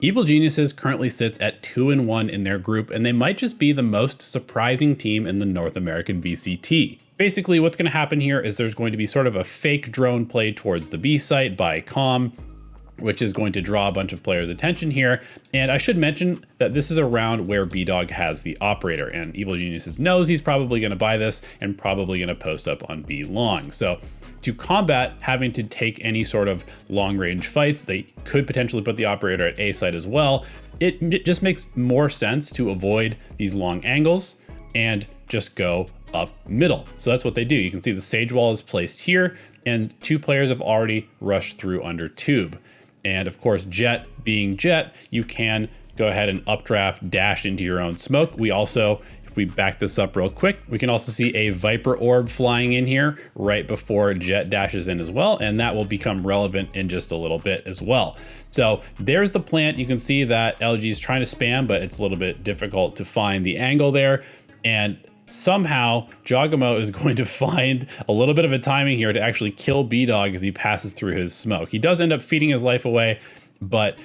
Evil Geniuses currently sits at 2-1 in their group, and they might just be the most surprising team in the North American VCT. Basically, what's going to happen here is there's going to be sort of a fake drone play towards the B site by Calm, which is going to draw a bunch of players' attention here. And I should mention that this is a round where B-Dog has the operator, and Evil Geniuses knows he's probably going to buy this and probably going to post up on B long. So to combat having to take any sort of long-range fights, they could potentially put the operator at A site as well. It just makes more sense to avoid these long angles and just go up middle. So that's what they do. You can see the Sage Wall is placed here, and 2 players have already rushed through under tube. And of course, Jet being Jet, you can go ahead and updraft, dash into your own smoke. We also, if we back this up real quick, we can also see a Viper orb flying in here right before Jet dashes in as well, and that will become relevant in just a little bit as well. So there's the plant. You can see that LG is trying to spam, but it's a little bit difficult to find the angle there. And somehow Jawgemo is going to find a little bit of a timing here to actually kill B-Dog as he passes through his smoke. He does end up feeding his life away, but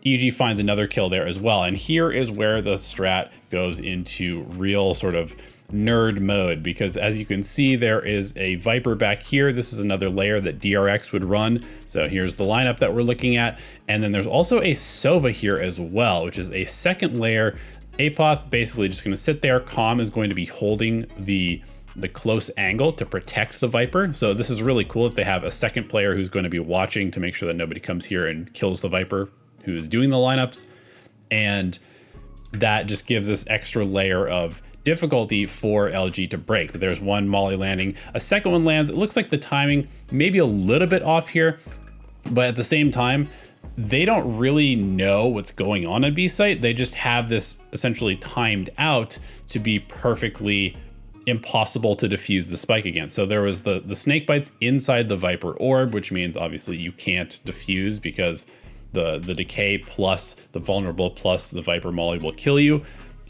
EG finds another kill there as well. And here is where the strat goes into real sort of nerd mode, because as you can see, there is a Viper back here. This is another layer that DRX would run. So here's the lineup that we're looking at. And then there's also a Sova here as well, which is a second layer. Apoth basically just going to sit there. Calm is going to be holding the close angle to protect the Viper. So this is really cool that they have a second player who's going to be watching to make sure that nobody comes here and kills the Viper who is doing the lineups. And that just gives this extra layer of difficulty for LG to break. There's one Molly landing, a second one lands. It looks like the timing maybe a little bit off here, but at the same time, they don't really know what's going on at B site. They just have this essentially timed out to be perfectly impossible to defuse the spike against. So there was the snake bites inside the Viper orb, which means obviously you can't defuse because the decay plus the vulnerable plus the Viper Molly will kill you.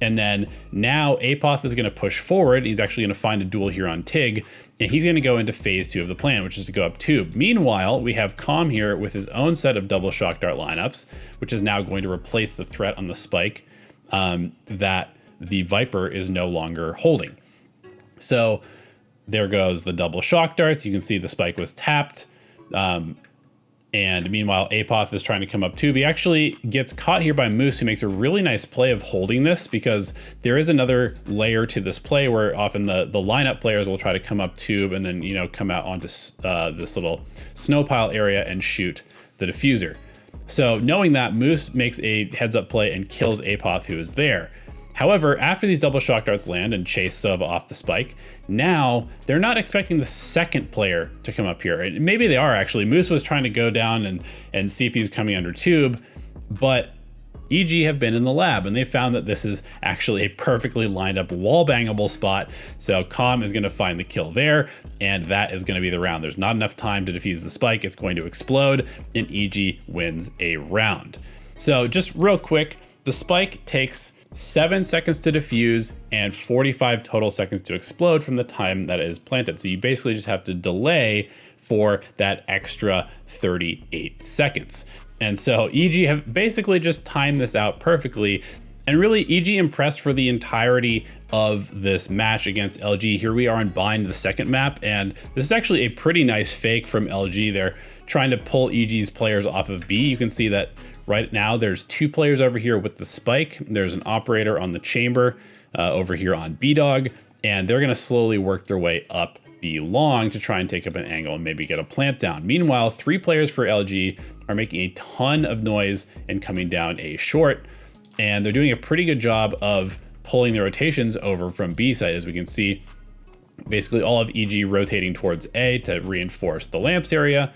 And then now Apoth is going to push forward. He's actually going to find a duel here on Tig, and he's going to go into phase 2 of the plan, which is to go up tube. Meanwhile, we have Calm here with his own set of double shock dart lineups, which is now going to replace the threat on the spike that the Viper is no longer holding. So there goes the double shock darts. You can see the spike was tapped. And meanwhile, Apoth is trying to come up tube. He actually gets caught here by Moose, who makes a really nice play of holding this, because there is another layer to this play where often the lineup players will try to come up tube and then, you know, come out onto this little snow pile area and shoot the diffuser. So knowing that, Moose makes a heads up play and kills Apoth, who is there. However, after these double shock darts land and chase Sova off the spike, now they're not expecting the second player to come up here. And maybe they are actually. Moose was trying to go down and see if he was coming under tube, but EG have been in the lab and they found that this is actually a perfectly lined up wall bangable spot. So Calm is going to find the kill there, and that is going to be the round. There's not enough time to defuse the spike. It's going to explode, and EG wins a round. So just real quick, the spike takes 7 seconds to defuse and 45 total seconds to explode from the time that it is planted. So you basically just have to delay for that extra 38 seconds. And so EG have basically just timed this out perfectly. And really, EG impressed for the entirety of this match against LG. Here we are in Bind, the second map, and this is actually a pretty nice fake from LG. They're trying to pull EG's players off of B. You can see that right now there's 2 players over here with the spike. There's an operator on the chamber over here on B-Dog, and they're going to slowly work their way up B long to try and take up an angle and maybe get a plant down. Meanwhile, 3 players for LG are making a ton of noise and coming down A short, and they're doing a pretty good job of pulling the rotations over from B side. As we can see, basically all of EG rotating towards A to reinforce the lamps area.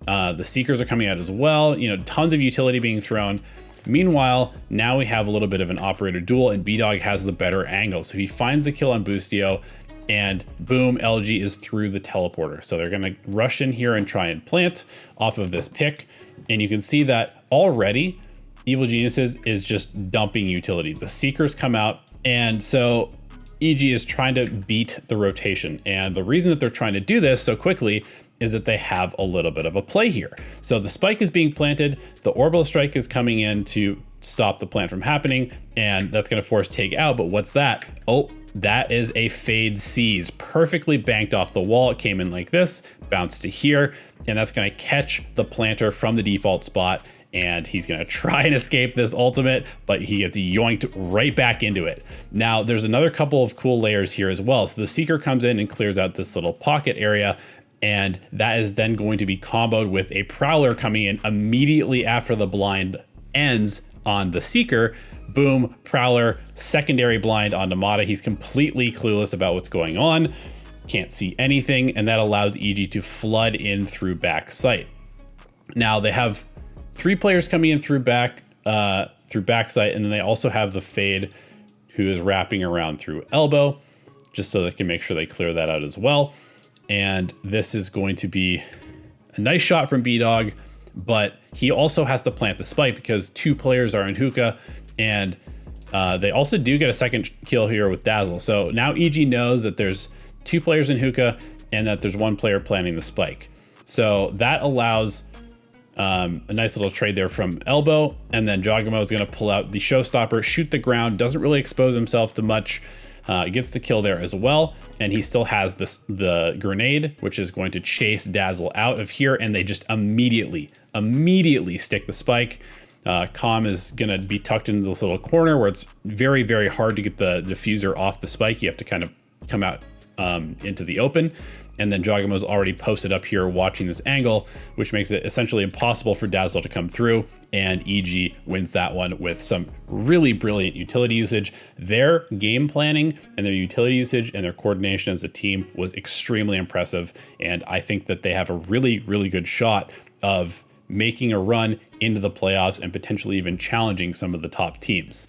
The Seekers are coming out as well, you know, tons of utility being thrown. Meanwhile, now we have a little bit of an operator duel, and B-Dog has the better angle. So he finds the kill on Boostio, and boom, LG is through the teleporter. So they're gonna rush in here and try and plant off of this pick. And you can see that already Evil Geniuses is just dumping utility. The Seekers come out, and so EG is trying to beat the rotation. And the reason that they're trying to do this so quickly is that they have a little bit of a play here. So the spike is being planted, the orbital strike is coming in to stop the plant from happening, and that's going to force Tig out. But what's that? Oh, that is a Fade Seize, perfectly banked off the wall. It came in like this, bounced to here, and that's going to catch the planter from the default spot. And he's going to try and escape this ultimate, but he gets yoinked right back into it. Now, there's another couple of cool layers here as well. So the Seeker comes in and clears out this little pocket area, and that is then going to be comboed with a Prowler coming in immediately after the blind ends on the Seeker. Boom, Prowler, secondary blind on Namada. He's completely clueless about what's going on, can't see anything, and that allows EG to flood in through back sight. Now, they have 3 players coming in through back sight, and then they also have the Fade who is wrapping around through elbow, just so they can make sure they clear that out as well. And this is going to be a nice shot from B-Dog, but he also has to plant the spike because 2 players are in hookah, and they also do get a second kill here with Dazzle. So now EG knows that there's 2 players in hookah and that there's 1 player planting the spike. So that allows a nice little trade there from elbow, and then Jawgemo is going to pull out the showstopper, shoot the ground, doesn't really expose himself to much, gets the kill there as well, and he still has the grenade, which is going to chase Dazzle out of here, and they just immediately stick the spike. Calm is going to be tucked into this little corner where it's very, very hard to get the diffuser off the spike. You have to kind of come out into the open. And then Jawgemo's already posted up here watching this angle, which makes it essentially impossible for Dazzle to come through, and EG wins that one with some really brilliant utility usage. Their game planning and their utility usage and their coordination as a team was extremely impressive, and I think that they have a really, really good shot of making a run into the playoffs and potentially even challenging some of the top teams.